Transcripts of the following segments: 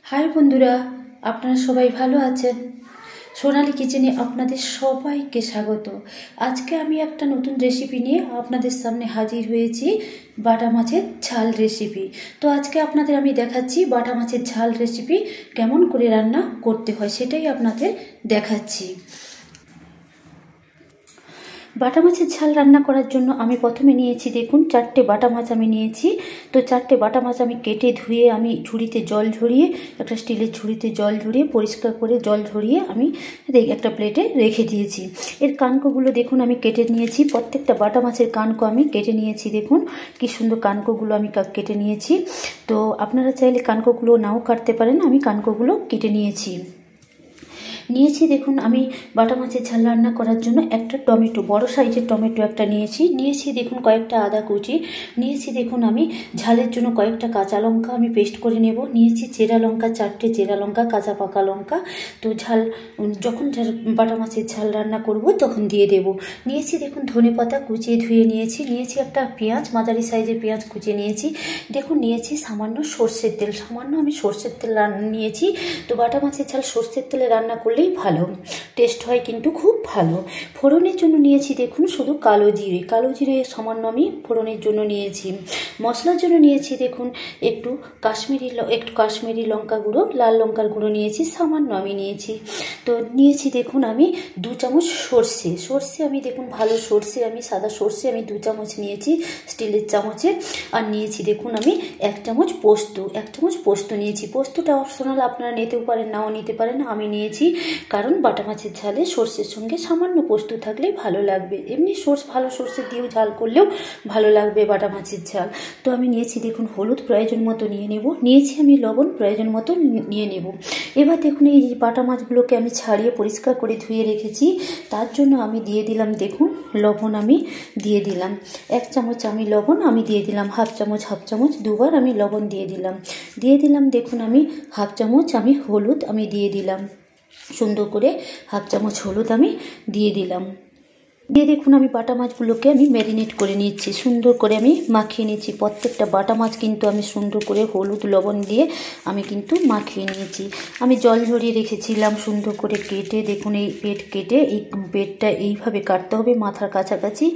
High বন্ধুরা, আপনারা সবাই ভালো আছেন? সোনালি কিচেনে আপনাদের সবাইকে স্বাগত। আজকে আমি একটা নতুন রেসিপি নিয়ে আপনাদের সামনে হাজির হয়েছি, বাটা মাছের ঝাল রেসিপি। তো আজকে আপনাদের আমি দেখাচ্ছি বাটা মাছের ঝাল রেসিপি কেমন করে রান্না করতে হয়, সেটাই আপনাদের দেখাচ্ছি। বাটা মাছের ঝাল রান্না করার জন্য আমি প্রথমে নিয়েছি, দেখুন 4টে বাটা মাছ আমি নিয়েছি। তো 4টে বাটা মাছ আমি কেটে ধুয়ে আমি ঝুড়িতে জল ঝরিয়ে, একটা স্টিলের ঝুড়িতে জল ঝরিয়ে পরিষ্কার করে জল ঝরিয়ে আমি একটা প্লেটে রেখে দিয়েছি। এর কানকোগুলো দেখুন আমি কেটে নিয়েছি, প্রত্যেকটা বাটা মাছের কানকো আমি কেটে নিয়েছি। দেখুন কি সুন্দর কানকোগুলো আমি কেটে নিয়েছি। তো আপনারা চাইলে কানকোগুলো নাও কাটতে পারেন, আমি কানকোগুলো কেটে নিয়েছি। দেখুন আমি বাটা মাছের ঝাল রান্না করার জন্য একটা টমেটো, বড় সাইজের টমেটো একটা নিয়েছি দেখুন কয়েকটা আদা কুচি নিয়েছি। দেখুন আমি ঝালের জন্য কয়েকটা কাঁচা লঙ্কা আমি পেস্ট করে নেব। নিয়েছি চেরা লঙ্কা, 4টে চেরা লঙ্কা, কাঁচা পাকা লঙ্কা। তো ঝাল যখন বাটা মাছের ঝাল রান্না করব তখন দিয়ে দেব। নিয়েছি দেখুন ধনে পাতা কুচিয়ে ধুয়ে নিয়েছি একটা পেঁয়াজ, মাঝারি সাইজের পেঁয়াজ কুচিয়ে নিয়েছি। দেখুন নিয়েছি সামান্য সর্ষের তেল, আমি সর্ষের তেল নিয়েছি। তো বাটা মাছের ঝাল সর্ষের তেলে রান্না করলেই ভালো টেস্ট হয়, কিন্তু খুব ভালো। ফোড়নের জন্য নিয়েছি দেখুন শুধু কালো জিরে সামান্য আমি ফোড়নের জন্য নিয়েছি। মশলার জন্য নিয়েছি দেখুন একটু কাশ্মীরি লঙ্কা গুঁড়ো, লাল লঙ্কার গুঁড়ো নিয়েছি সামান্য আমি নিয়েছি। তো নিয়েছি দেখুন আমি 2 চামচ সর্ষে আমি দেখুন ভালো সর্ষে, আমি সাদা সর্ষে আমি 2 চামচ নিয়েছি স্টিলের চামচে। আর নিয়েছি দেখুন আমি 1 চামচ পোস্ত নিয়েছি। পোস্তটা অপশনাল, আপনারা নিতেও পারেন নাও নিতে পারেন। আমি নিয়েছি কারণ বাটা মাছের ঝালে সর্ষের সঙ্গে সামান্য পোস্ত থাকলে ভালো লাগবে, এমনি ভালো সর্ষে দিয়েও ঝাল করলেও ভালো লাগবে বাটা মাছের ঝাল। তো আমি নিয়েছি দেখুন হলুদ প্রয়োজন মতো নিয়ে নেব, নিয়েছি আমি লবণ প্রয়োজন মতো নিয়ে নেব। এবার দেখুন এই বাটা মাছগুলোকে আমি ছাড়িয়ে পরিষ্কার করে ধুয়ে রেখেছি, তার জন্য আমি দিয়ে দিলাম দেখুন লবণ, আমি দিয়ে দিলাম 1 চামচ আমি লবণ আমি দিয়ে দিলাম, হাফ চামচ দুবার আমি লবণ দিয়ে দিলাম দেখুন আমি হাফ চামচ আমি হলুদ আমি দিয়ে দিলাম, সুন্দর করে হাফ চামচ হলুদ আমি দিয়ে দিলাম। দেখুন আমি বাটা মাছগুলোকে আমি ম্যারিনেট করে নিচ্ছি, সুন্দর করে আমি মাখিয়ে নিচ্ছি। প্রত্যেকটা বাটা মাছ কিন্তু আমি সুন্দর করে হলুদ লবণ দিয়ে আমি কিন্তু মাখিয়ে নিয়েছি। আমি জল ঝরিয়ে রেখেছিলাম সুন্দর করে কেটে, দেখুন এই পেটটা এইভাবে কাটতে হবে মাথার কাছাকাছি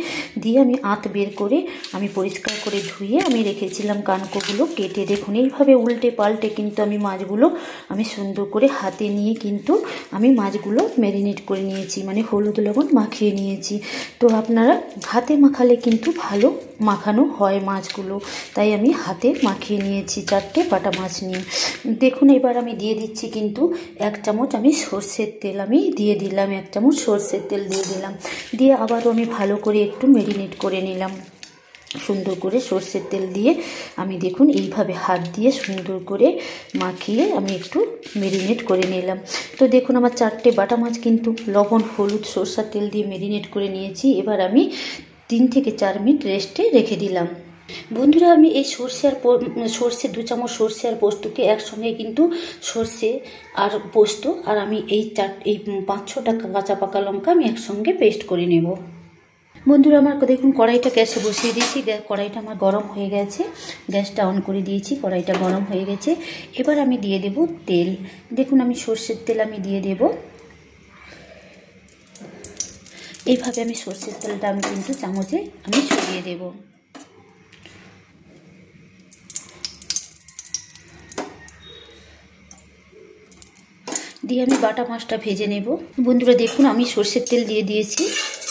দিয়ে আমি আঁত বের করে আমি পরিষ্কার করে ধুয়ে আমি রেখেছিলাম কানকোগুলো কেটে। দেখুন এইভাবে উল্টে পাল্টে কিন্তু আমি মাছগুলো আমি সুন্দর করে হাতে নিয়ে কিন্তু আমি মাছগুলো ম্যারিনেট করে নিয়েছি, মানে হলুদ লবণ মাখিয়ে নিয়েছি। তো আপনারা হাতে মাখালে কিন্তু ভালো মাখানো হয় মাছগুলো, তাই আমি হাতে মাখিয়ে নিয়েছি 4টে বাটা মাছ নিয়ে। দেখুন এবার আমি দিয়ে দিচ্ছি কিন্তু 1 চামচ আমি সর্ষের তেল আমি দিয়ে দিলাম, 1 চামচ সর্ষের তেল দিয়ে দিলাম, দিয়ে আবারও আমি ভালো করে একটু ম্যারিনেট করে নিলাম। সুন্দর করে সর্ষের তেল দিয়ে আমি দেখুন এইভাবে হাত দিয়ে সুন্দর করে মাখিয়ে আমি একটু ম্যারিনেট করে নিলাম। তো দেখুন আমার 4টে বাটা মাছ কিন্তু লবণ হলুদ সর্ষের তেল দিয়ে ম্যারিনেট করে নিয়েছি। এবার আমি 3 থেকে 4 মিনিট রেস্টে রেখে দিলাম। বন্ধুরা আমি এই সর্ষে 2 চামচ সর্ষে আর পোস্তকে একসঙ্গে কিন্তু সর্ষে আর পোস্ত আর আমি এই 5-6টা কাঁচা পাকা লঙ্কা আমি একসঙ্গে পেস্ট করে নেব। বন্ধুরা আমার দেখুন কড়াইটা গ্যাসে বসিয়ে দিয়েছি, কড়াইটা আমার গরম হয়ে গেছে, গ্যাসটা অন করে দিয়েছি, কড়াইটা গরম হয়ে গেছে। এবার আমি দিয়ে দেব তেল, দেখুন আমি সর্ষের তেল আমি দিয়ে দেব। এইভাবে আমি সর্ষের তেলটা আমি কিন্তু চামচে আমি ছড়িয়ে দেব। দিয়ে আমি বাটা মাছটা ভেজে নেব। বন্ধুরা দেখুন আমি সর্ষের তেল দিয়ে দিয়েছি,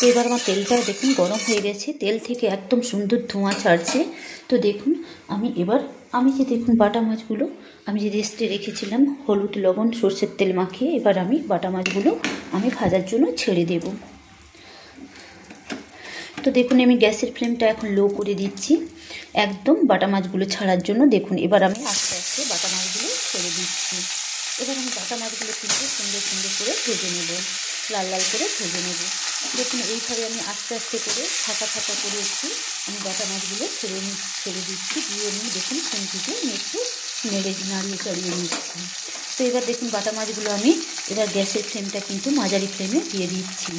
এবার আমার তেলটা দেখুন গরম হয়ে গেছে, তেল থেকে একদম সুন্দর ধোঁয়া ছাড়ছে। তো দেখুন আমি যে দেখুন বাটা মাছগুলো আমি যে রেস্টে রেখেছিলাম হলুদ লবণ সর্ষের তেল মাখিয়ে, এবার আমি বাটা মাছগুলো আমি ভাজার জন্য ছেড়ে দেব। তো দেখুন আমি গ্যাসের ফ্লেমটা এখন লো করে দিচ্ছি একদম বাটা মাছগুলো ছাড়ার জন্য। দেখুন এবার আমি আস্তে আস্তে বাটা মাছগুলো ছেড়ে দিচ্ছি। এবার আমি বাটা মাছগুলো কিন্তু সুন্দর করে ভেজে নেব, লাল লাল করে ভেজে নেব। দেখুন এইভাবে আমি আস্তে আস্তে করে ফাঁকা করে একটু আমি বাটা মাছগুলো ছেড়ে দিচ্ছি, দিয়ে নিয়ে দেখুন খুন্তিতে আমি একটু নাড়িয়ে চাড়িয়ে নিচ্ছি। তো এবার দেখুন বাটা মাছগুলো আমি এবার গ্যাসের ফ্লেমটা কিন্তু মাঝারি ফ্লেমে দিয়ে দিচ্ছি।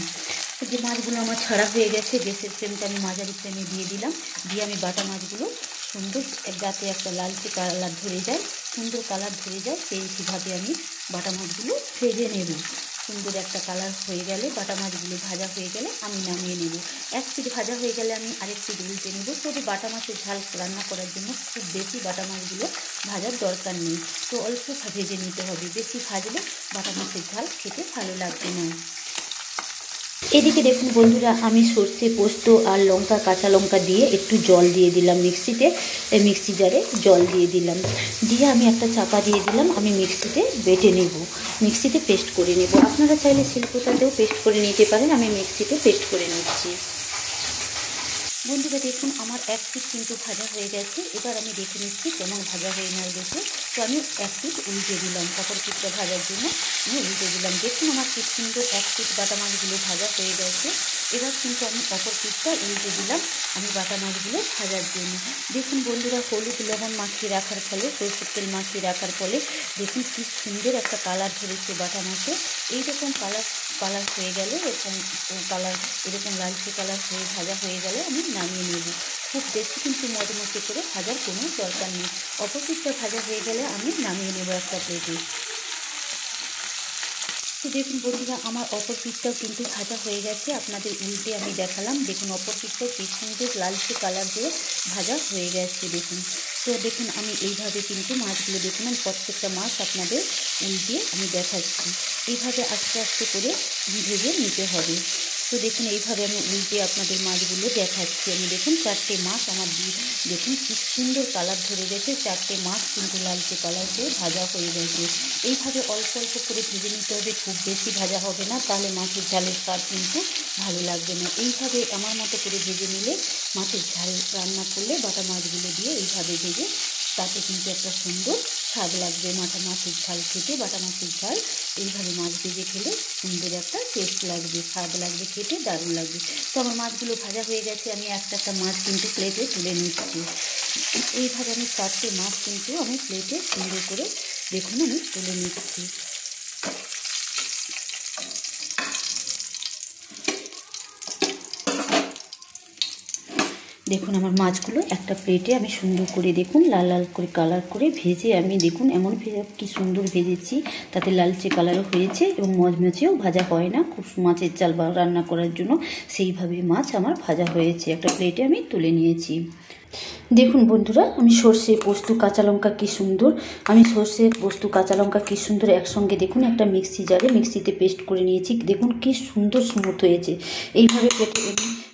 যে মাছগুলো আমার ছাড়া হয়ে গেছে গ্যাসের ফ্লেমটা আমি মাঝারি ফ্লেমে দিয়ে দিলাম, দিয়ে আমি বাটা মাছগুলো সুন্দর, যাতে একটা লালচে কালার ধরে যায়, সুন্দর কালার ধরে যায়, সেইভাবে আমি বাটা মাছগুলো ভেজে নেব। সুন্দর একটা কালার হয়ে গেলে, বাটা মাছগুলো ভাজা হয়ে গেলে আমি নামিয়ে নেব। এক পিঠ ভাজা হয়ে গেলে আমি আরেক পিঠ উল্টে নেব। তবে বাটা মাছের ঝাল রান্না করার জন্য খুব বেশি বাটা মাছগুলো ভাজার দরকার নেই, তো অল্প ভেজে নিতে হবে। বেশি ভাজলে বাটা মাছের ঝাল খেতে ভালো লাগবে না। এদিকে দেখুন বন্ধুরা, আমি সর্ষে, পোস্ত আর লঙ্কা, কাঁচা লঙ্কা দিয়ে একটু জল দিয়ে দিলাম মিক্সি জারে জল দিয়ে দিলাম, দিয়ে আমি একটা চাপা দিয়ে দিলাম। আমি মিক্সিতে বেটে নেব, মিক্সিতে পেস্ট করে নেব। আপনারা চাইলে শিলপাটাতেও পেস্ট করে নিতে পারেন, আমি মিক্সিতে পেস্ট করে নিচ্ছি। বন্ধুরা দেখুন, আমার এক পিঠ কিন্তু ভাজা হয়ে গেছে। এবার আমি দেখে নিচ্ছি কেমন ভাজা হয়ে নেয় দেখে। তো আমি এক পিঠ উল্টে দিলাম, অপর পিঠটা ভাজার জন্য আমি উল্টে দিলাম। দেখুন আমার কি সুন্দর এক পিঠ বাটা মাছগুলো ভাজা হয়ে গেছে। এবার কিন্তু আমি অপর পিঠটা উল্টে দিলাম আমি বাটা মাছগুলো ভাজার জন্য। দেখুন বন্ধুরা, হলুদ লবণ মাখিয়ে রাখার ফলে, সরষের তেল মাখিয়ে রাখার ফলে দেখুন কি সুন্দর একটা কালার ধরেছে বাটা মাছে। এইরকম কালার হয়ে গেলে, এরকম লালচে কালার হয়ে ভাজা হয়ে গেলে আমি নামিয়ে নেব। খুব বেশি কিন্তু মচমচে করে ভাজার কোনো দরকার নেই। অপর পিঠটা ভাজা হয়ে গেলে আমি নামিয়ে নেব একটা প্লেটে। তো দেখুন বন্ধুরা, আমার অপর পিঠটাও কিন্তু ভাজা হয়ে গেছে। আপনাদের উল্টে আমি দেখালাম। দেখুন অপর পিঠটাও কি সুন্দর লালচে কালার দিয়ে ভাজা হয়ে গেছে দেখুন। তো দেখুন আমি এইভাবে কিন্তু মাছগুলো, দেখুন আমি প্রত্যেকটা মাছ আপনাদের উল্টে আমি দেখাচ্ছি। এইভাবে আস্তে আস্তে করে ভেজে নিতে হবে। তো দেখুন এইভাবে আমি উল্টে আপনাদের মাছগুলো দেখাচ্ছি। আমি দেখুন 4টে মাছ আমার দেখুন কি সুন্দর কালার ধরে গেছে। 4টে মাছ কিন্তু লালচে কালার দিয়ে ভাজা হয়ে গেছে। এইভাবে অল্প অল্প করে ভেজে নিতে হবে, খুব বেশি ভাজা হবে না, তাহলে মাছের ঝালের স্বাদ কিন্তু ভালো লাগবে না। এইভাবে আমার মতো করে ভেজে নিলে, মাছের ঝাল রান্না করলে বাটা মাছগুলো দিয়ে এইভাবে ভেজে, তাতে কিন্তু একটা সুন্দর স্বাদ লাগবে। মাছের ঝাল খেতে, বাটা মাছের ঝাল এইভাবে মাছ ভেজে খেলে সুন্দর একটা টেস্ট লাগবে, স্বাদ লাগবে, খেতে দারুণ লাগবে। তো আমার মাছগুলো ভাজা হয়ে গেছে। আমি একটা মাছ কিন্তু প্লেটে তুলে নিচ্ছি। এইভাবে আমি 4টে মাছ কিন্তু আমি প্লেটে সুন্দর করে দেখুন আমি তুলে নিচ্ছি। দেখুন আমার মাছগুলো একটা প্লেটে আমি সুন্দর করে দেখুন লাল লাল করে কালার করে ভেজে, আমি দেখুন এমন কি সুন্দর ভেজেছি, তাতে লালচে কালারও হয়েছে এবং মচমচেও ভাজা হয় না। খুব মাছের ঝাল রান্না করার জন্য সেইভাবে মাছ আমার ভাজা হয়েছে। একটা প্লেটে আমি তুলে নিয়েছি। দেখুন বন্ধুরা, আমি সর্ষে, পোস্ত, কাঁচা লঙ্কা কি সুন্দর, একসঙ্গে দেখুন একটা মিক্সিতে পেস্ট করে নিয়েছি। দেখুন কি সুন্দর স্মুথ হয়েছে। এইভাবে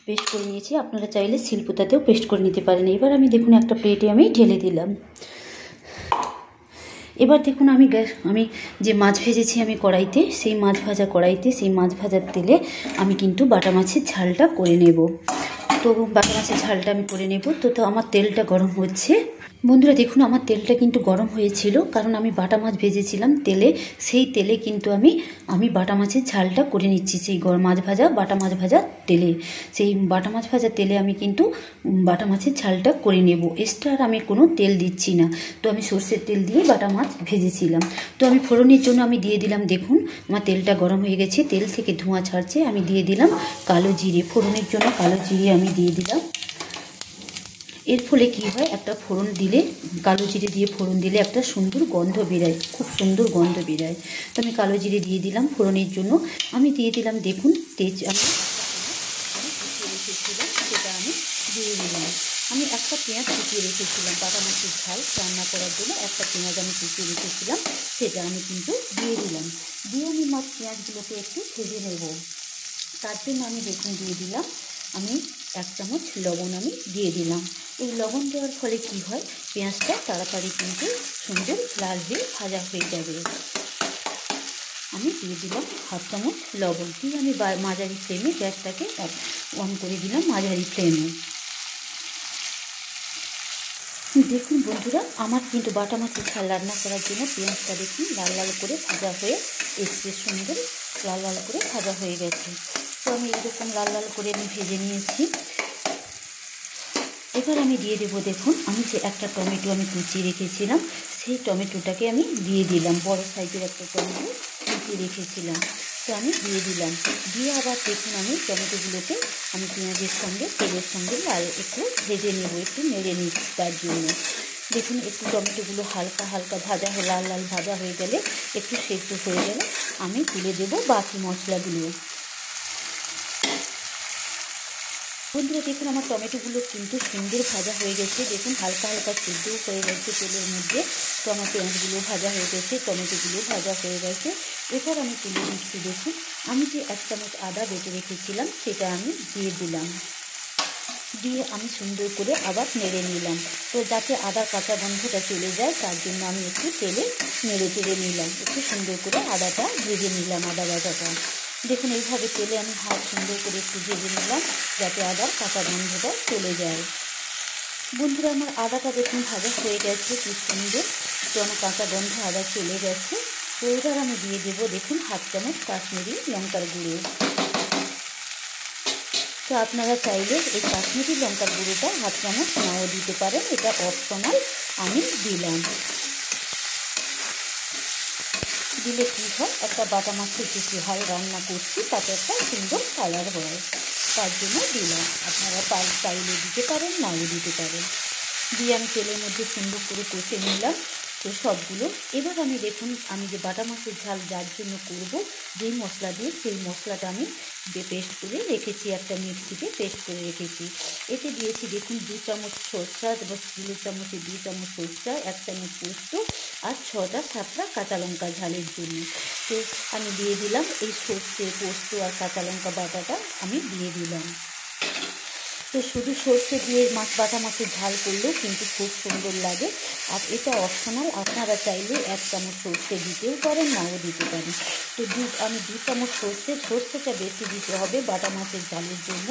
পেস্ট করে নিয়েছি। আপনারা চাইলে শিলপাটাতেও পেস্ট করে নিতে পারেন। এবার আমি দেখুন একটা প্লেটে আমি ঢেলে দিলাম। এবার দেখুন আমি যে মাছ ভেজেছি আমি কড়াইতে, সেই মাছ ভাজার তেলে আমি কিন্তু বাটা মাছের ঝালটা করে নেব। তো বাটা মাছের ঝালটা আমি করে নেব। তো আমার তেলটা গরম হচ্ছে। বন্ধুরা দেখুন আমার তেলটা কিন্তু গরম হয়েছিল, কারণ আমি বাটা মাছ ভেজেছিলাম তেলে। সেই তেলে কিন্তু আমি বাটা মাছের ঝালটা করে নিচ্ছি। সেই বাটা মাছ ভাজা তেলে, সেই বাটা মাছ ভাজা তেলে আমি কিন্তু বাটা মাছের ঝালটা করে নেব। এক্সট্রা আর আমি কোনো তেল দিচ্ছি না। তো আমি সর্ষের তেল দিয়ে বাটা মাছ ভেজেছিলাম। তো আমি ফোড়নের জন্য আমি দিয়ে দিলাম, দেখুন আমার তেলটা গরম হয়ে গেছে, তেল থেকে ধোঁয়া ছাড়ছে। আমি দিয়ে দিলাম কালো জিরে, ফোড়নের জন্য কালো জিরে আমি দিয়ে দিলাম। এর ফলে কি হয়, একটা ফোড়ন দিলে, কালো জিরে দিয়ে ফোড়ন দিলে একটা সুন্দর গন্ধ বেরোয়, খুব সুন্দর গন্ধ বেরোয়। তো আমি কালো জিরে দিয়ে দিলাম ফোড়নের জন্য। আমি দিয়ে দিলাম দেখুন আমি কুচিয়ে রেখেছিলাম, সেটা আমি দিয়ে দিলাম। আমি একটা পেঁয়াজ কুচিয়ে রেখেছিলাম বাটা মাছের ঝাল রান্না করার জন্য, একটা পেঁয়াজ আমি কুচিয়ে রেখেছিলাম, সেটা আমি কিন্তু দিয়ে দিলাম। দিয়ে আমি পেঁয়াজগুলোকে একটু ভেজে নেব। তার জন্য আমি দেখুন দিয়ে দিলাম আমি 1 চামচ লবণ আমি দিয়ে দিলাম। এই লবণ দেওয়ার ফলে কি হয়, পেঁয়াজটা তাড়াতাড়ি কিন্তু সুন্দর লাল হয়ে ভাজা হয়ে যাবে। আমি দিয়ে দিলাম 1/2 চামচ লবণ দিয়ে আমি মাঝারি ফ্লেমে গ্যাসটাকে অন করে দিলাম, মাঝারি ফ্লেমে। দেখুন বন্ধুরা, আমার কিন্তু বাটা মাছের ঝাল রান্না করার জন্য পেঁয়াজটা দেখুন লাল লাল করে ভাজা হয়ে এসছে, সুন্দর লাল লাল করে ভাজা হয়ে গেছে। তো আমি এইরকম লাল লাল করে আমি ভেজে নিয়েছি। এবার আমি দিয়ে দেবো, দেখুন আমি যে একটা টমেটো আমি কুচিয়ে রেখেছিলাম, সেই টমেটোটাকে আমি দিয়ে দিলাম। বড় সাইজের একটা টমেটো কুচিয়ে রেখেছিলাম। তো আমি দিয়ে দিলাম। দিয়ে আবার দেখুন আমি টমেটোগুলোকে আমি পেঁয়াজের সঙ্গে তেলের সঙ্গে একটু ভেজে নেব, একটু নেড়ে নিচ্ছি। তার জন্য দেখুন একটু টমেটোগুলো হালকা হালকা ভাজা লাল লাল ভাজা হয়ে গেলে, একটু সেদ্ধ হয়ে গেলে আমি তুলে দেব বাকি মশলাগুলো। বন্ধুরা দেখুন আমার টমেটোগুলো কিন্তু সুন্দর ভাজা হয়ে গেছে। দেখুন হালকা হালকা সেদ্ধও হয়ে গেছে তেলের মধ্যে। তো আমার পেঁয়াজগুলো ভাজা হয়ে গেছে, টমেটোগুলো ভাজা হয়ে গেছে। এরপর আমি তুলে দিচ্ছি। দেখুন আমি যে 1 চামচ আদা বেটে রেখেছিলাম সেটা আমি দিয়ে দিলাম। দিয়ে আমি সুন্দর করে আবার নেড়ে নিলাম। তো যাতে আদার কাঁচা গন্ধটা চলে যায় তার জন্য আমি একটু তেলে নেড়ে চেড়ে নিলাম, একটু সুন্দর করে আদাটা ভেজে নিলাম, আদা বাটাটা। দেখুন এইভাবে তেলে আমি হাত সুন্দর করে একটু ভেজে নিলাম যাতে আদার কাঁচা গন্ধটা চলে যায়। বন্ধুরা আমার আদাটা দেখুন ভাজা হয়ে গেছে কি সুন্দর, তো আমার কাঁচা গন্ধ আদা চলে গেছে। তো এবার আমি দিয়ে দেবো দেখুন 1/2 চামচ কাশ্মীরি লঙ্কার গুঁড়ো। তো আপনারা চাইলে এই কাশ্মীরি লঙ্কার গুঁড়োটা 1/2 চামচ নাও দিতে পারেন, এটা অপশনাল, আমি দিলাম। দিলে কী হয়, একটা বাটা মাছের যে ঝাল রান্না করছি তাতে একটা সুন্দর কালার হয়, তার জন্য দিলাম। আপনারা চাইলে দিতে পারেন, নাও দিতে পারেন। দিয়ে আমি তেলের মধ্যে সুন্দর করে কষে নিলাম তো সবগুলো। এবার আমি দেখুন আমি যে বাটা মাছের ঝাল যার জন্য করব, যেই মশলা দিয়ে সেই মশলাটা আমি পেস্ট করে রেখেছি, একটা মিক্সিতে পেস্ট করে রেখেছি। এতে দিয়েছি দেখুন 2 চামচ সরষা, স্টিলের চামচে 2 চামচ সরষা, 1 চামচ পোস্ত আর 6টা-7টা কাঁচা লঙ্কা ঝালের জন্য। তো আমি দিয়ে দিলাম এই সর্ষে, পোস্ত আর কাঁচা লঙ্কা বাটাটা আমি দিয়ে দিলাম। তো শুধু সর্ষে দিয়ে বাটা মাছের ঝাল করলেও কিন্তু খুব সুন্দর লাগে। আর এটা অপশনাল, আপনারা চাইলে 1 চামচ সর্ষে দিতেও পারেন, নাও দিতে পারেন। তো আমি 2 চামচ সর্ষেটা বেশি দিতে হবে বাটা মাছের ঝালের জন্য,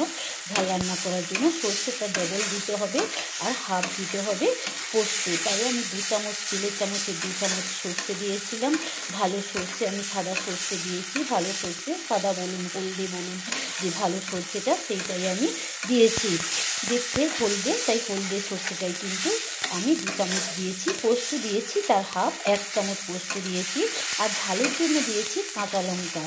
ঝাল রান্না করার জন্য সর্ষেটা ডবল দিতে হবে আর হাফ দিতে হবে পোস্ত। তাই আমি 2 চামচ, স্টিলের চামচে 2 চামচ সর্ষে দিয়েছিলাম। ভালো সর্ষে, আমি সাদা সর্ষে দিয়েছি, ভালো সর্ষে, সাদা বলুন হলদে বলুন যে ভালো সর্ষেটা সেইটাই আমি দিয়েছি। দেখতে হলদে, তাই হলদে সর্ষেটাই কিন্তু আমি 2 চামচ দিয়েছি। পোস্ত দিয়েছি তার হাফ, 1 চামচ পোস্ত দিয়েছি। আর ঝালের জন্য দিয়েছি কাঁচা লঙ্কা।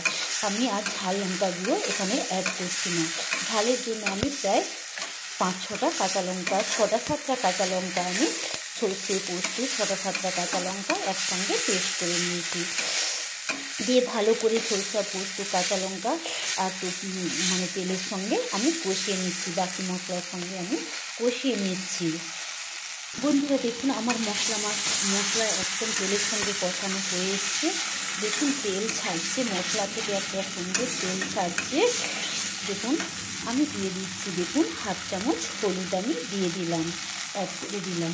আমি আর ঝাল লঙ্কাগুলো এখানে অ্যাড করছি না। ঝালের জন্য আমি প্রায় 5-6টা কাঁচা লঙ্কা, 6টা-7টা কাঁচা লঙ্কা আমি সর্ষে পোস্ত 6টা-7টা কাঁচা লঙ্কা একসঙ্গে পেস্ট করে নিয়েছি। দিয়ে ভালো করে সরষা, পোস্ত, কাঁচা লঙ্কা আর মানে তেলের সঙ্গে আমি কষিয়ে নিচ্ছি, বাকি মশলার সঙ্গে আমি কষিয়ে নিচ্ছি। বন্ধুরা দেখুন আমার মশলা একদম তেলের সঙ্গে কষানো হয়ে এসছে। দেখুন তেল ছাড়ছে, মশলা থেকে একটা সুন্দর তেল ছাড়ছে। দেখুন আমি দিয়ে দিচ্ছি, দেখুন 1/2 চামচ হলুদ আমি দিয়ে দিলাম, অ্যাড করে দিলাম।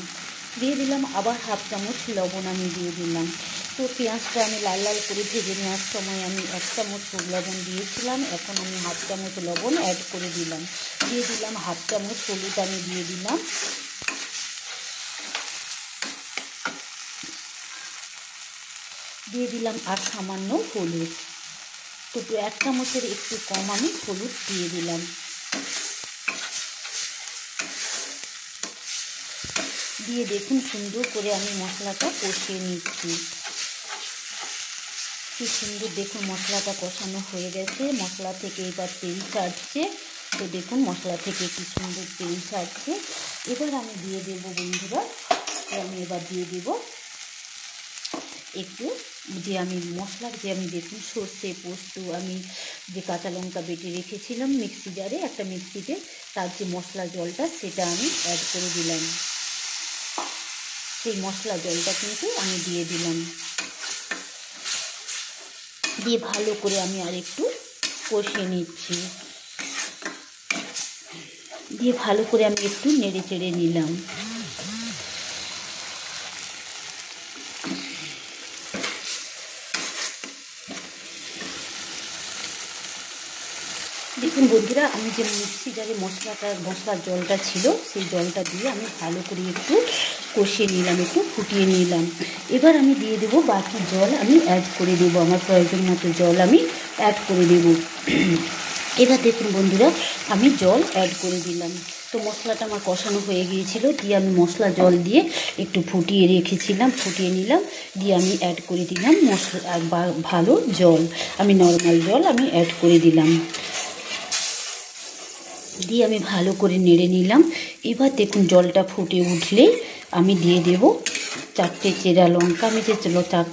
দিয়ে দিলাম আবার 1/2 চামচ লবণ আমি দিয়ে দিলাম। তো পেঁয়াজটা আমি লাল লাল করে ভেজে নেওয়ার সময় আমি 1 চামচ লবণ দিয়েছিলাম, এখন আমি 1/2 চামচ লবণ অ্যাড করে দিলাম। দিয়ে দিলাম 1/2 চামচ হলুদ আমি দিয়ে দিলাম। দিয়ে দিলাম আর সামান্য হলুদ। তো 1 চামচের একটু কম আমি হলুদ দিয়ে দিলাম। দিয়ে দেখুন সুন্দর করে আমি মশলাটা কষিয়ে নিচ্ছি। কি সুন্দর দেখুন মশলাটা কষানো হয়ে গেছে, মশলা থেকে এবার তেল ছাড়ছে। তো দেখুন মশলা থেকে কি সুন্দর তেল ছাড়ছে। এবার আমি দিয়ে দেবো বন্ধুরা, আমি এবার দিয়ে দেবো একটু যে আমি মশলার যে আমি দেখুন সর্ষে, পোস্ত, আমি যে কাঁচা লঙ্কা বেটে রেখেছিলাম মিক্সি জারে, একটা মিক্সিতে, তার যে মশলা জলটা সেটা আমি অ্যাড করে দিলাম। সেই মশলা জলটা কিন্তু আমি দিয়ে দিলাম। দিয়ে ভালো করে আমি আর একটু কষিয়ে নিচ্ছি। দিয়ে ভালো করে আমি একটু নেড়ে চেড়ে নিলাম। দেখুন বন্ধুরা আমি যে মিক্সি জারে মশলার জলটা ছিল সেই জলটা দিয়ে আমি ভালো করে একটু কষিয়ে নিলাম, একটু ফুটিয়ে নিলাম। এবার আমি দিয়ে দেবো বাকি জল আমি অ্যাড করে দেবো, আমার প্রয়োজন মতো জল আমি অ্যাড করে দেবো। এবার দেখুন বন্ধুরা আমি জল অ্যাড করে দিলাম। তো তো মশলাটা আমার কষানো হয়ে গিয়েছিল, দিয়ে আমি মশলা জল দিয়ে একটু ফুটিয়ে রেখেছিলাম, ফুটিয়ে নিলাম, দিয়ে আমি অ্যাড করে দিলাম মশলা ভালো জল, আমি নর্মাল জল আমি অ্যাড করে দিলাম, দিয়ে আমি ভালো করে নেড়ে নিলাম। এবার দেখুন জলটা ফুটে উঠলেই আমি দিয়ে দেব 4টে চেরা লঙ্কা, আমি যে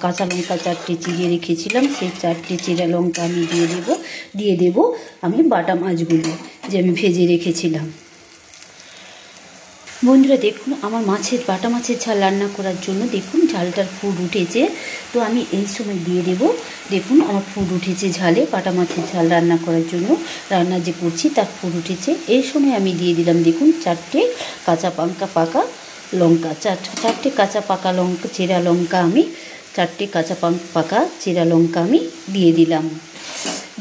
কাঁচা লঙ্কা 4টে চিড়ে রেখেছিলাম সেই 4টে চেরা লঙ্কা আমি দিয়ে দেব আমি বাটা মাছগুলো যে আমি ভেজে রেখেছিলাম। বন্ধুরা দেখুন আমার বাটা মাছের ঝাল রান্না করার জন্য দেখুন ঝালটার ফুট উঠেছে, তো আমি এই সময় দিয়ে দেব, দেখুন আমার ফুট উঠেছে ঝালে, বাটা মাছের ঝাল রান্না করার জন্য রান্না যে করছি তার ফুট উঠেছে। এই সময় আমি দিয়ে দিলাম দেখুন 4টে কাঁচা পাকা লঙ্কা, 4টে কাঁচা পাকা লঙ্কা চেরা লঙ্কা আমি 4টে কাঁচা পাকা চেরা লঙ্কা আমি দিয়ে দিলাম,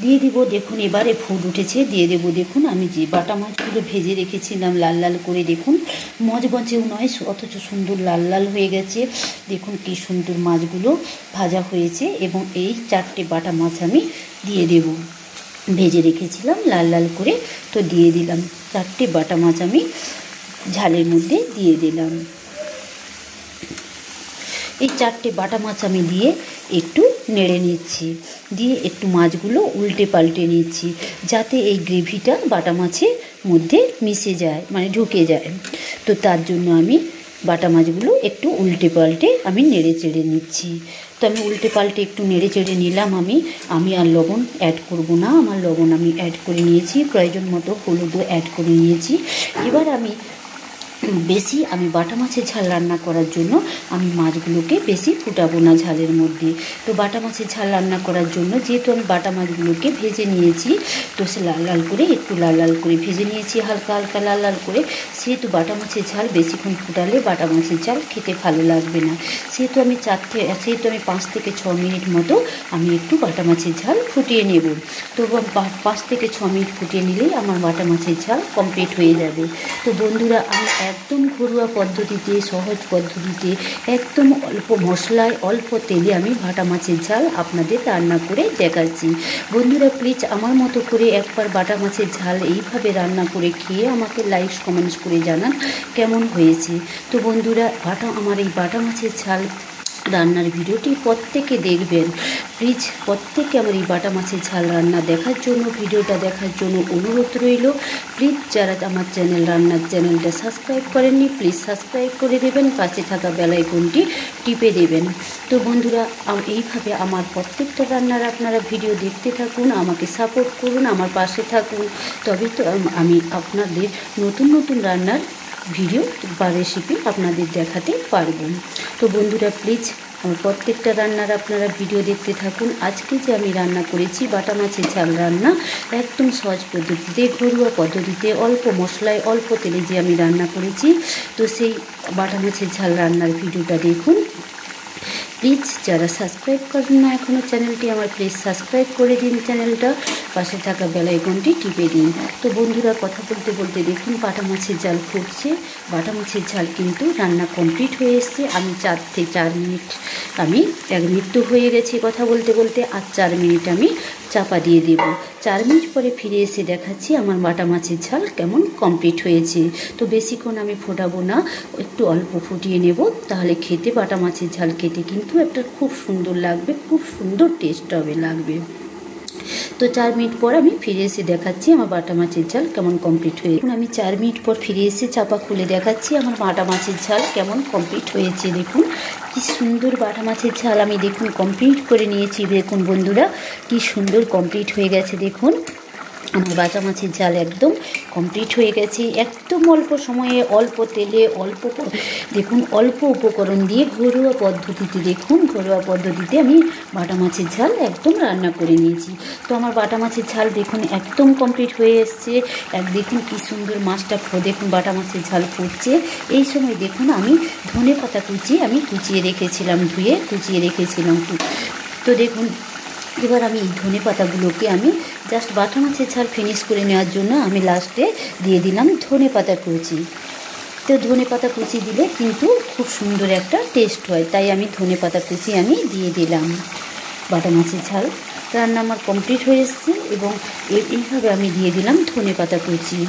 দিয়ে দিব। দেখুন এবারে ফুট উঠেছে, দিয়ে দেবো দেখুন আমি যে বাটা মাছগুলো ভেজে রেখেছিলাম লাল লাল করে, দেখুন মজমজেও নয় অথচ সুন্দর লাল লাল হয়ে গেছে, দেখুন কি সুন্দর মাছগুলো ভাজা হয়েছে। এবং এই 4টে বাটা মাছ আমি দিয়ে দেব, ভেজে রেখেছিলাম লাল লাল করে, তো দিয়ে দিলাম 4টে বাটা মাছ আমি ঝালের মধ্যে দিয়ে দিলাম। এই 4টে বাটা মাছ আমি দিয়ে একটু নেড়ে নিচ্ছি, দিয়ে একটু মাছগুলো উল্টে পাল্টে নিচ্ছি যাতে এই গ্রেভিটা বাটা মাছের মধ্যে মিশে যায়, মানে ঢুকে যায়। তো তার জন্য আমি বাটা মাছগুলো একটু উল্টে পাল্টে আমি নেড়ে চেড়ে নিচ্ছি। তো আমি উল্টে পাল্টে একটু নেড়ে চেড়ে নিলাম, আমি আর লবণ অ্যাড করব না, আমার লবণ আমি অ্যাড করে নিয়েছি, প্রয়োজন মতো হলুদও অ্যাড করে নিয়েছি। এবার আমি বাটা মাছের ঝাল রান্না করার জন্য আমি মাছগুলোকে বেশি ফুটাবো না ঝালের মধ্যে। তো বাটা মাছের ঝাল রান্না করার জন্য যেহেতু আমি বাটা মাছগুলোকে ভেজে নিয়েছি, তো সে লাল লাল করে ভেজে নিয়েছি, হালকা হালকা লাল লাল করে, সেহেতু বাটা মাছের ঝাল বেশিক্ষণ ফুটালে বাটা মাছের ঝাল খেতে ভালো লাগবে না, সেহেতু আমি 5 থেকে 6 মিনিট মতো আমি একটু বাটা মাছের ঝাল ফুটিয়ে নেব। তো 5 থেকে 6 মিনিট ফুটিয়ে নিলেই আমার বাটা মাছের ঝাল কমপ্লিট হয়ে যাবে। তো বন্ধুরা আমি একদম ঘরোয়া পদ্ধতিতে, সহজ পদ্ধতিতে, একদম অল্প মশলায় অল্প তেলে আমি বাটা মাছের ঝাল আপনাদের রান্না করে দেখাচ্ছি। বন্ধুরা প্লিজ আমার মতো করে একবার বাটা মাছের ঝাল এইভাবে রান্না করে খেয়ে আমাকে লাইক কমেন্টস করে জানান কেমন হয়েছে। তো বন্ধুরা আমার এই বাটা মাছের ঝাল রান্নার ভিডিওটি প্রত্যেকে দেখবেন, প্লিজ প্রত্যেকে আমার এই বাটা মাছের ঝাল রান্না দেখার জন্য, ভিডিওটা দেখার জন্য অনুরোধ রইল। প্লিজ যারা আমার চ্যানেলটা সাবস্ক্রাইব করেননি প্লিজ সাবস্ক্রাইব করে দেবেন, পাশে থাকা বেল আইকনটি টিপে দেবেন। তো বন্ধুরা এইভাবে আমার প্রত্যেকটা রান্নার আপনারা ভিডিও দেখতে থাকুন, আমাকে সাপোর্ট করুন, আমার পাশে থাকুন, তবে তো আমি আপনাদের নতুন নতুন রান্নার ভিডিও বা রেসিপি আপনাদের দেখাতে পারবো। তো বন্ধুরা প্লিজ আমার প্রত্যেকটা রান্নার আপনারা ভিডিও দেখতে থাকুন। আজকে যে আমি রান্না করেছি বাটা মাছের ঝাল রান্না, একদম সহজ পদ্ধতিতে, ঘরোয়া পদ্ধতিতে, অল্প মশলায় অল্প তেলে যে আমি রান্না করেছি, তো সেই বাটা মাছের ঝাল রান্নার ভিডিওটা দেখুন। প্লিজ যারা সাবস্ক্রাইব করেন না এখনও চ্যানেলটি, আমার প্লিজ সাবস্ক্রাইব করে দিন চ্যানেলটা, পাশে থাকা বেল আইকনটি টিপে দিন। তো বন্ধুরা কথা বলতে বলতে দেখুন বাটা মাছের ঝাল ফুটছে, বাটা মাছের ঝাল কিন্তু রান্না কমপ্লিট হয়ে এসছে। আমি 4 থেকে 4 মিনিট, আমি 1 মিনিট তো হয়ে গেছে কথা বলতে বলতে, আর 4 মিনিট আমি চাপা দিয়ে দেব। 4 মিনিট পরে ফিরে এসে দেখাচ্ছি আমার বাটা মাছের ঝাল কেমন কমপ্লিট হয়েছে। তো বেশিক্ষণ আমি ফোটাবো না, একটু অল্প ফুটিয়ে নেব, তাহলে খেতে বাটা মাছের ঝাল খেতে কিন্তু একটা খুব সুন্দর লাগবে, খুব সুন্দর টেস্ট লাগবে। তো 4 মিনিট পর আমি ফিরে এসে দেখাচ্ছি আমার বাটা মাছের ঝাল কেমন কমপ্লিট হয়েছে। এখন আমি 4 মিনিট পর ফিরে এসে চাপা খুলে দেখাচ্ছি আমার বাটা মাছের ঝাল কেমন কমপ্লিট হয়েছে। দেখুন কি সুন্দর বাটা মাছের ঝাল আমি দেখুন কমপ্লিট করে নিয়েছি। দেখুন বন্ধুরা কি সুন্দর কমপ্লিট হয়ে গেছে। দেখুন আমার বাটা মাছের ঝাল একদম কমপ্লিট হয়ে গেছে, একদম অল্প সময়ে অল্প তেলে দেখুন অল্প উপকরণ দিয়ে ঘরোয়া পদ্ধতিতে আমি বাটা মাছের ঝাল একদম রান্না করে নিয়েছি। তো আমার বাটা মাছের ঝাল দেখুন একদম কমপ্লিট হয়ে এসছে। দেখুন কি সুন্দর মাছটা দেখুন বাটা মাছের ঝাল ফুটছে। এই সময় দেখুন আমি ধনে পাতা কুচিয়ে রেখেছিলাম, ধুয়ে কুচিয়ে রেখেছিলাম। তো দেখুন এবার আমি এই ধনে পাতাগুলোকে আমি জাস্ট বাটা মাছের ঝাল ফিনিশ করে নেওয়ার জন্য আমি লাস্টে দিয়ে দিলাম ধনে পাতা কুচি। তো ধনে পাতা কুচি দিলে কিন্তু খুব সুন্দর একটা টেস্ট হয়, তাই আমি ধনে পাতা কুচি আমি দিয়ে দিলাম বাটা মাছের ঝাল রান্না আমার কমপ্লিট হয়ে এসছে এবং এইভাবে আমি দিয়ে দিলাম ধনেপাতা কুচি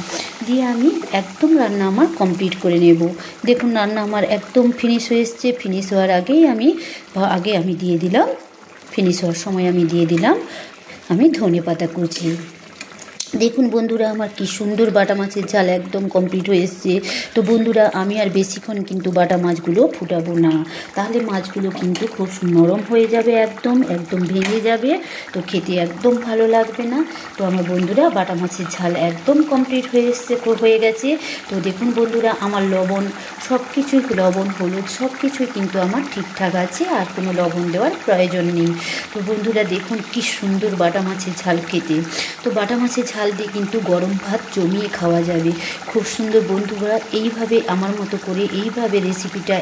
দিয়ে আমি একদম রান্না আমার কমপ্লিট করে নেব। দেখুন রান্না আমার একদম ফিনিশ হয়ে এসছে। ফিনিশ হওয়ার আগে আমি দিয়ে দিলাম, ফিনিশ হওয়ার সময় আমি দিয়ে দিলাম আমি ধনেপাতা কুচি। দেখুন বন্ধুরা আমার কি সুন্দর বাটা মাছের ঝাল একদম কমপ্লিট হয়ে এসছে। তো বন্ধুরা আমি আর বেশিক্ষণ কিন্তু বাটা মাছগুলো ফুটাবো না, তাহলে মাছগুলো কিন্তু খুব নরম হয়ে যাবে, একদম ভেঙে যাবে, তো খেতে একদম ভালো লাগবে না। তো আমার বন্ধুরা বাটা মাছের ঝাল একদম কমপ্লিট হয়ে গেছে। তো দেখুন বন্ধুরা আমার লবণ সব কিছুই, লবণ হলুদ সব কিছুই কিন্তু আমার ঠিকঠাক আছে, আর কোনো লবণ দেওয়ার প্রয়োজন নেই। তো বন্ধুরা দেখুন কি সুন্দর বাটা মাছের ঝাল খেতে। তো বাটা মাছের ঝাল দিয়ে কিন্তু গরম ভাত জমিয়ে খাওয়া যাবে, খুব সুন্দর। বন্ধুরা এইভাবে আমার মতো করে এইভাবে রেসিপিটা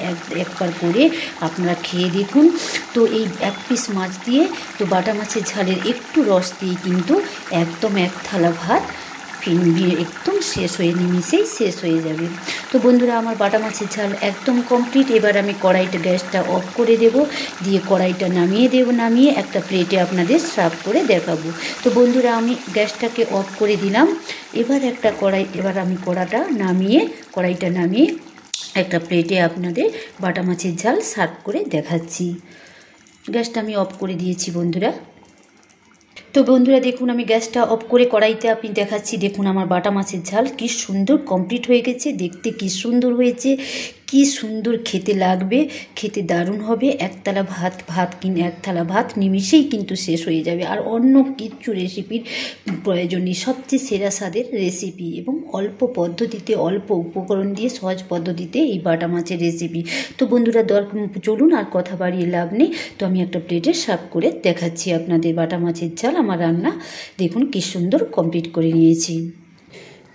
একবার করে আপনারা খেয়ে দেখুন। তো এই এক পিস মাছ দিয়ে, তো বাটা মাছের ঝালের একটু রস দিয়ে কিন্তু একদম এক থালা ভাত একদম নিমিষেই শেষ হয়ে যাবে। তো বন্ধুরা আমার বাটা মাছের ঝাল একদম কমপ্লিট। এবার আমি গ্যাসটা অফ করে দেব, দিয়ে কড়াইটা নামিয়ে একটা প্লেটে আপনাদের সার্ভ করে দেখাবো। তো বন্ধুরা আমি গ্যাসটাকে অফ করে দিলাম। এবার আমি কড়াইটা নামিয়ে একটা প্লেটে আপনাদের বাটা মাছের ঝাল সার্ভ করে দেখাচ্ছি। গ্যাসটা আমি অফ করে দিয়েছি বন্ধুরা। তো বন্ধুরা দেখুন আমি গ্যাসটা অফ করে কড়াইতে আপনি দেখাচ্ছি। দেখুন আমার বাটা মাছের ঝাল কি সুন্দর কমপ্লিট হয়ে গেছে, দেখতে কি সুন্দর হয়েছে, কি সুন্দর খেতে লাগবে, খেতে দারুণ হবে। এক থালা ভাত নিমিষেই কিন্তু শেষ হয়ে যাবে, আর অন্য কিচ্ছু রেসিপির প্রয়োজন নেই। সবচেয়ে সেরা স্বাদের রেসিপি এবং অল্প পদ্ধতিতে, অল্প উপকরণ দিয়ে সহজ পদ্ধতিতে এই বাটা মাছের রেসিপি। তো বন্ধুরা চলুন আর কথা বাড়িয়ে লাভ নেই। তো আমি একটা প্লেটে সার্ভ করে দেখাচ্ছি আপনাদের বাটা মাছের ঝাল। আমার রান্না দেখুন কি সুন্দর কমপ্লিট করে নিয়েছি।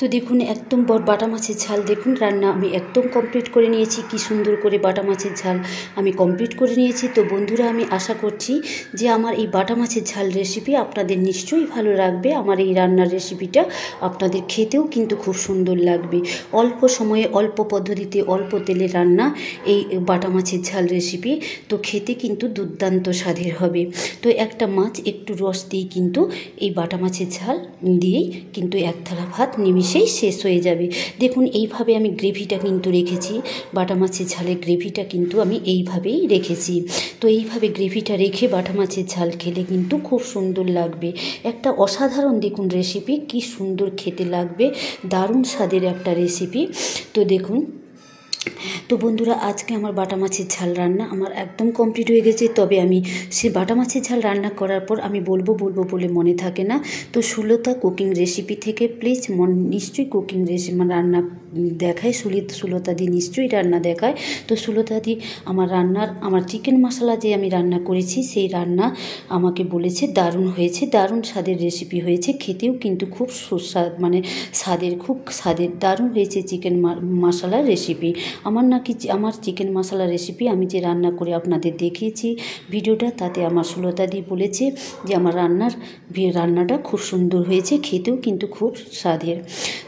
তো দেখুন একদম বাটা মাছের ঝাল দেখুন রান্না আমি একদম কমপ্লিট করে নিয়েছি। কি সুন্দর করে বাটা মাছের ঝাল আমি কমপ্লিট করে নিয়েছি। তো বন্ধুরা আমি আশা করছি যে আমার এই বাটা মাছের ঝাল রেসিপি আপনাদের নিশ্চয়ই ভালো লাগবে। আমার এই রান্নার রেসিপিটা আপনাদের খেতেও কিন্তু খুব সুন্দর লাগবে। অল্প সময়ে, অল্প পদ্ধতিতে, অল্প তেলে রান্না এই বাটা মাছের ঝাল রেসিপি, তো খেতে কিন্তু দুর্দান্ত স্বাদের হবে। তো একটা মাছ একটু রস দিয়ে কিন্তু এই বাটা মাছের ঝাল দিয়েই কিন্তু এক থালা ভাত নিমিষেই শেষ হয়ে যাবে। দেখুন এইভাবে আমি গ্রেভিটা কিন্তু রেখেছি, বাটা মাছের ঝালের গ্রেভিটা কিন্তু আমি এইভাবেই রেখেছি। তো এইভাবে গ্রেভিটা রেখে বাটা মাছের ঝাল খেলে কিন্তু খুব সুন্দর লাগবে। একটা অসাধারণ দেখুন রেসিপি, কি সুন্দর খেতে লাগবে, দারুণ স্বাদের একটা রেসিপি। তো দেখুন, তো বন্ধুরা আজকে আমার বাটা মাছের ঝাল রান্না আমার একদম কমপ্লিট হয়ে গেছে। তবে আমি সে বাটা মাছের ঝাল রান্না করার পর আমি বলবো বলে মনে থাকে না। তো সুলতা কুকিং রেসিপি থেকে প্লিজ নিশ্চয়ই কুকিং রেসিপি রান্না দেখায়, সুলতা দি নিশ্চয়ই রান্না দেখায়। তো সুলতা দি আমার চিকেন মশলা যে আমি রান্না করেছি সেই রান্না আমাকে বলেছে দারুণ হয়েছে, দারুণ স্বাদের রেসিপি হয়েছে, খেতেও কিন্তু খুব সুস্বাদ, খুব স্বাদের দারুণ হয়েছে চিকেন মশলার রেসিপি। আমার চিকেন মশলা রেসিপি আমি যে রান্না করে আপনাদের দেখিয়েছি ভিডিওটা, তাতে আমার সুলতা দি বলেছে যে আমার রান্নাটা খুব সুন্দর হয়েছে, খেতেও কিন্তু খুব স্বাদের।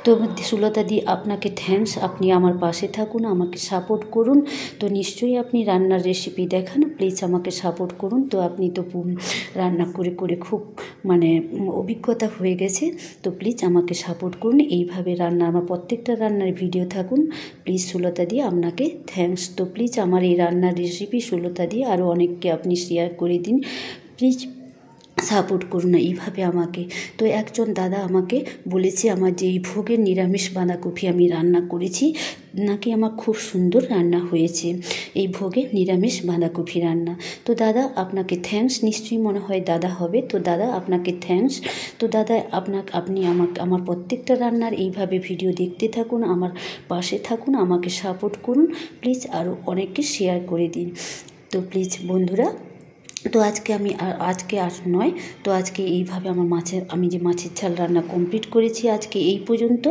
তো সুলতা দি আপনাকে থ্যাঙ্কস, আপনি আমার পাশে থাকুন, আমাকে সাপোর্ট করুন। তো নিশ্চয়ই আপনি রান্নার রেসিপি দেখান, প্লিজ আমাকে সাপোর্ট করুন। তো আপনি তো রান্না করে খুব অভিজ্ঞতা হয়ে গেছে, তো প্লিজ আমাকে সাপোর্ট করুন। এইভাবে আমার প্রত্যেকটা রান্নার ভিডিও থাকুন প্লিজ। সুলতা দি আপনাকে থ্যাঙ্কস। তো প্লিজ আমার এই রান্নার রেসিপি সুলতা দি আরও অনেককে আপনি শেয়ার করে দিন, প্লিজ সাপোর্ট করুন এইভাবে আমাকে। তো একজন দাদা আমাকে বলেছে আমার যে এই ভোগের নিরামিষ বাঁধাকপি আমি রান্না করেছি নাকি আমার খুব সুন্দর রান্না হয়েছে, এই ভোগের নিরামিষ বাঁধাকপি রান্না। তো দাদা আপনাকে থ্যাঙ্কস, নিশ্চয়ই মনে হয় দাদা হবে। তো দাদা আপনাকে থ্যাঙ্কস। তো দাদা আপনি আমার প্রত্যেকটা রান্নার এইভাবে ভিডিও দেখতে থাকুন, আমার পাশে থাকুন, আমাকে সাপোর্ট করুন প্লিজ, আরও অনেককে শেয়ার করে দিন। তো প্লিজ বন্ধুরা, তো আজকে আর নয়, তো আজকে এইভাবে আমি যে মাছের ঝাল রান্না কমপ্লিট করেছি আজকে এই পর্যন্ত।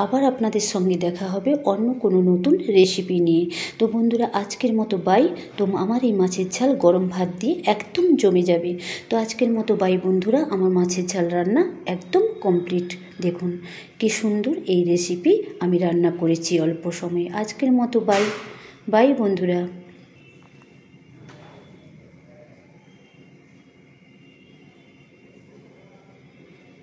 আবার আপনাদের সঙ্গে দেখা হবে অন্য কোনো নতুন রেসিপি নিয়ে। তো বন্ধুরা আজকের মতো বাই। তো আমার এই মাছের ঝাল গরম ভাত দিয়ে একদম জমে যাবে। তো আজকের মতো বাই বন্ধুরা, আমার মাছের ঝাল রান্না একদম কমপ্লিট। দেখুন কি সুন্দর এই রেসিপি আমি রান্না করেছি অল্প সময়ে। আজকের মতো বাই বন্ধুরা।